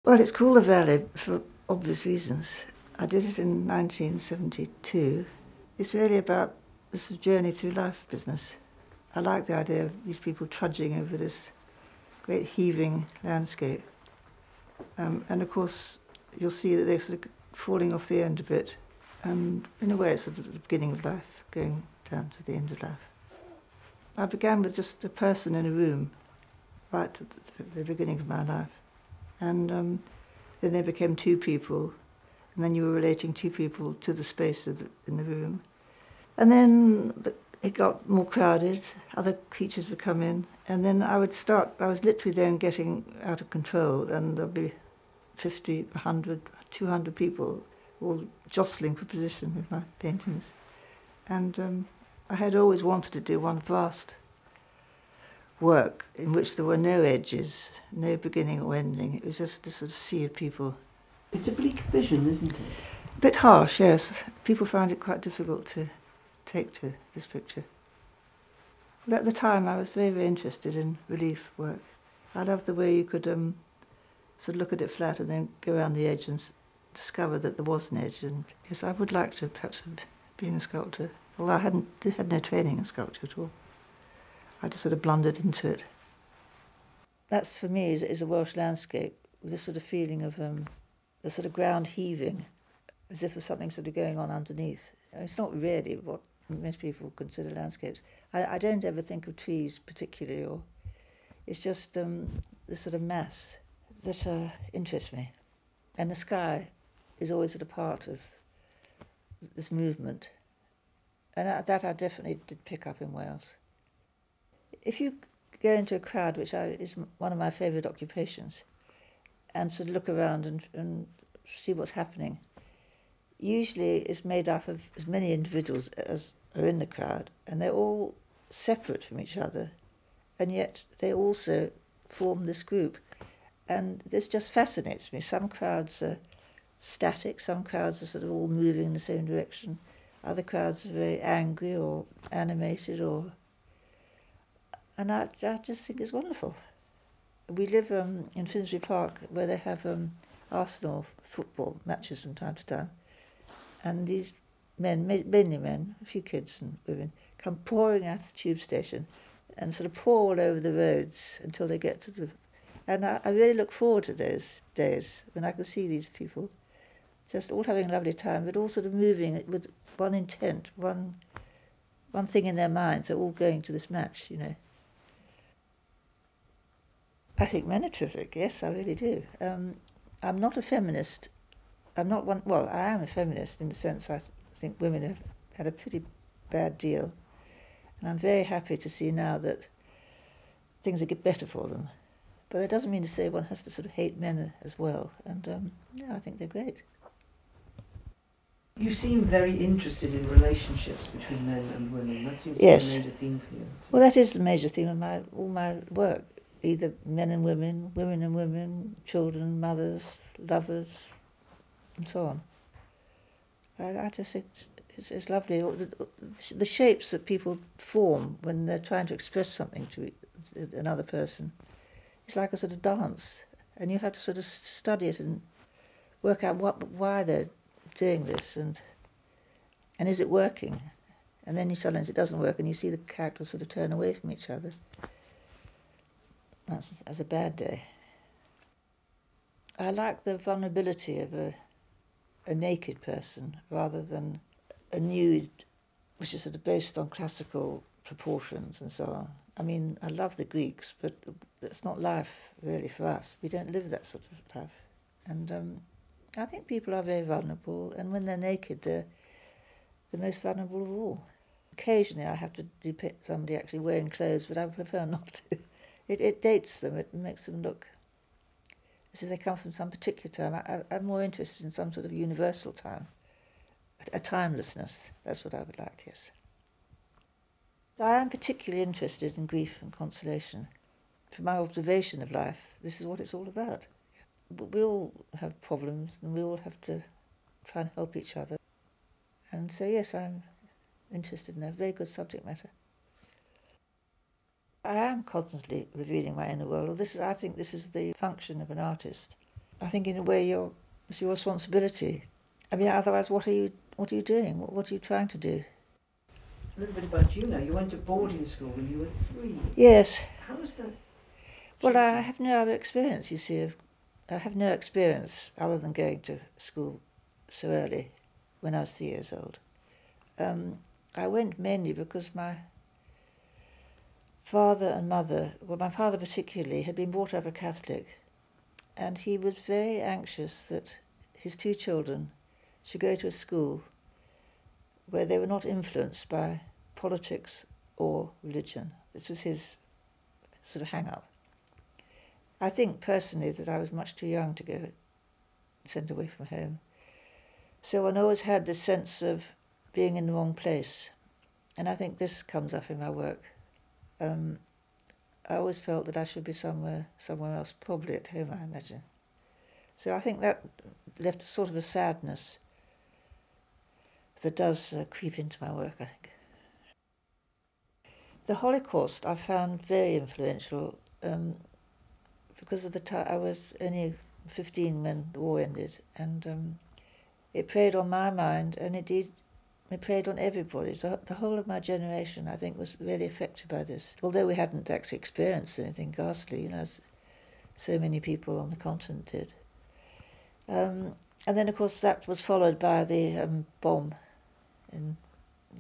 Well, it's called a valley for obvious reasons. I did it in 1972. It's really about this journey through life business. I like the idea of these people trudging over this great heaving landscape. And of course, you'll see that they're sort of falling off the end of it. And in a way, it's sort of the beginning of life, going down to the end of life. I began with just a person in a room, right at the beginning of my life. And then they became two people, and then you were relating two people to the space in the room. And then it got more crowded, other creatures would come in, and then I was literally then getting out of control, and there'd be 50, 100, 200 people all jostling for position with my paintings. And I had always wanted to do one vast work in which there were no edges, no beginning or ending. It was just a sort of sea of people. It's a bleak vision, isn't it? A bit harsh, yes. People found it quite difficult to take to this picture. But at the time I was very, very interested in relief work. I loved the way you could sort of look at it flat and then go around the edge and discover that there was an edge. And yes, I would like to perhaps have been a sculptor, although I had no training in sculpture at all. I just sort of blundered into it. That's, for me, is a Welsh landscape, with this sort of feeling of the sort of ground heaving, as if there's something sort of going on underneath. It's not really what most people consider landscapes. I don't ever think of trees particularly, or it's just this sort of mass that interests me. And the sky is always at a part of this movement. And that I definitely did pick up in Wales. If you go into a crowd, which is one of my favourite occupations, and sort of look around and see what's happening, usually it's made up of as many individuals as are in the crowd, and they're all separate from each other, and yet they also form this group. And this just fascinates me. Some crowds are static, some crowds are sort of all moving in the same direction, other crowds are very angry or animated and I just think it's wonderful. We live in Finsbury Park, where they have Arsenal football matches from time to time. And these men, mainly men, a few kids and women, come pouring out of the tube station and sort of pour all over the roads until they get to the... And I really look forward to those days when I can see these people just all having a lovely time, but all sort of moving with one intent, one thing in their minds. They're all going to this match, you know. I think men are terrific, yes, I really do. I'm not a feminist. I'm not one... Well, I am a feminist in the sense I think women have had a pretty bad deal. And I'm very happy to see now that things are get better for them. But that doesn't mean to say one has to sort of hate men as well. And yeah, I think they're great. You seem very interested in relationships between men and women. That seems Yes. to be a major theme for you. Well, that is the major theme of all my work. Either men and women, women and women, children, mothers, lovers, and so on. I just think it's lovely. The shapes that people form when they're trying to express something to another person, it's like a sort of dance. And you have to sort of study it and work out why they're doing this and is it working? And then sometimes it doesn't work and you see the characters sort of turn away from each other. That's a bad day. I like the vulnerability of a naked person rather than a nude, which is sort of based on classical proportions and so on. I mean, I love the Greeks, but it's not life really for us. We don't live that sort of life. And I think people are very vulnerable, and when they're naked, they're the most vulnerable of all. Occasionally I have to depict somebody actually wearing clothes, but I prefer not to. It dates them, it makes them look as if they come from some particular time. I'm more interested in some sort of universal time, a timelessness. That's what I would like, yes. So I am particularly interested in grief and consolation. From my observation of life, this is what it's all about. We all have problems and we all have to try and help each other. And so, yes, I'm interested in that. Very good subject matter. I am constantly revealing my inner world. I think this is the function of an artist. I think in a way it's your responsibility. I mean, otherwise, what are you doing? What are you trying to do? A little bit about you now. You went to boarding school when you were 3. Yes. How was that? Well, I have no other experience, you see. I have no experience other than going to school so early, when I was 3 years old. I went mainly because my father and mother, well, my father particularly, had been brought up a Catholic, and he was very anxious that his 2 children should go to a school where they were not influenced by politics or religion. This was his sort of hang-up. I think personally that I was much too young to go sent away from home. So I always had this sense of being in the wrong place. And I think this comes up in my work. I always felt that I should be somewhere else, probably at home, I imagine. So I think that left sort of a sadness that does creep into my work, I think. The Holocaust I found very influential because of the time I was only 15 when the war ended, and it preyed on my mind, and indeed it preyed on everybody. The whole of my generation, I think, was really affected by this. Although we hadn't actually experienced anything ghastly, as so many people on the continent did. And then, of course, that was followed by the bomb in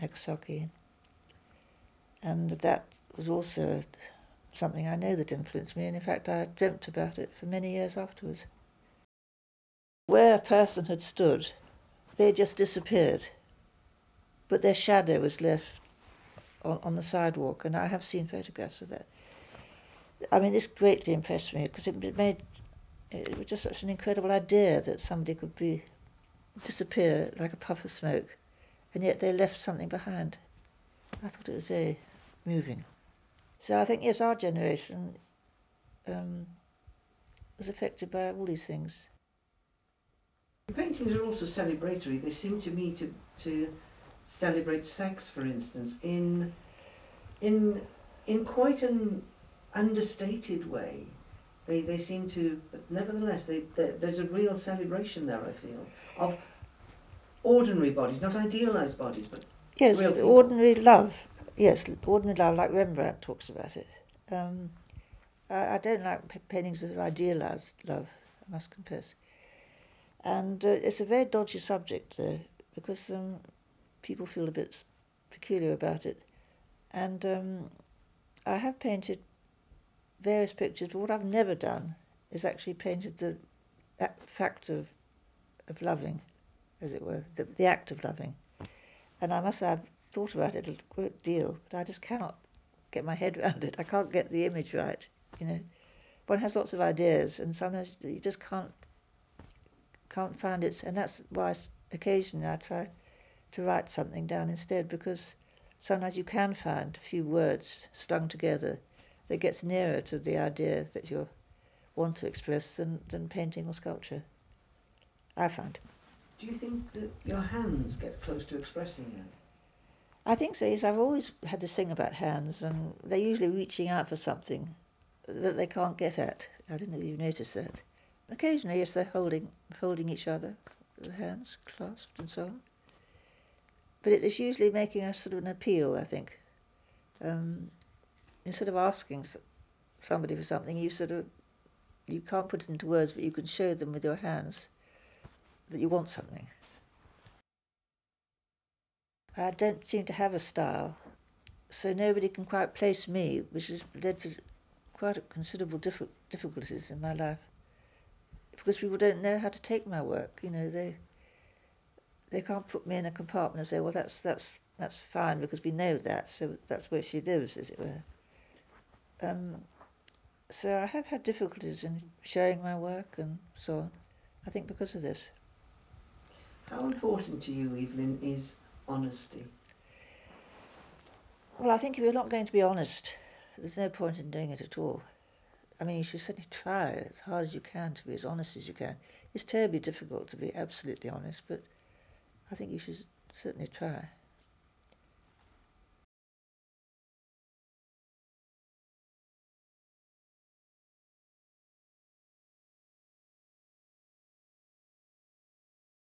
Nagasaki. And that was also something I know that influenced me, and in fact I dreamt about it for many years afterwards. Where a person had stood, they just disappeared, but their shadow was left on the sidewalk, and I have seen photographs of that. I mean, this greatly impressed me, because it was just such an incredible idea that somebody could disappear like a puff of smoke, and yet they left something behind. I thought it was very moving. So I think, yes, our generation was affected by all these things. The paintings are also celebratory. They seem to me to celebrate sex, for instance, in quite an understated way. They seem to, but nevertheless, there's a real celebration there, I feel, of ordinary bodies, not idealised bodies, but yes, real people. ordinary love. Yes, ordinary love, like Rembrandt talks about it. I don't like paintings of idealised love, I must confess. And it's a very dodgy subject, though, because people feel a bit peculiar about it. And I have painted various pictures, but what I've never done is actually painted the fact of loving, as it were, the act of loving. And I must say I've thought about it a great deal, but I just cannot get my head around it. I can't get the image right, One has lots of ideas, and sometimes you just can't find it, and that's why occasionally I try to write something down instead, because sometimes you can find a few words strung together that gets nearer to the idea that you want to express than painting or sculpture, I find. Do you think that your hands get close to expressing that? I think so, yes. I've always had this thing about hands, and they're usually reaching out for something that they can't get at. I don't know if you've noticed that. Occasionally, yes, they're holding each other, the hands clasped and so on. But it's usually making a sort of an appeal, I think. Instead of asking somebody for something, you can't put it into words, but you can show them with your hands that you want something. I don't seem to have a style, so nobody can quite place me, which has led to quite considerable difficulties in my life, because people don't know how to take my work. They can't put me in a compartment and say, well, that's fine because we know that, so that's where she lives, as it were. So I have had difficulties in showing my work and so on, I think because of this. How important to you, Evelyn, is honesty? Well, I think if you're not going to be honest, there's no point in doing it at all. I mean, you should certainly try as hard as you can to be as honest as you can. It's terribly difficult to be absolutely honest, but I think you should certainly try.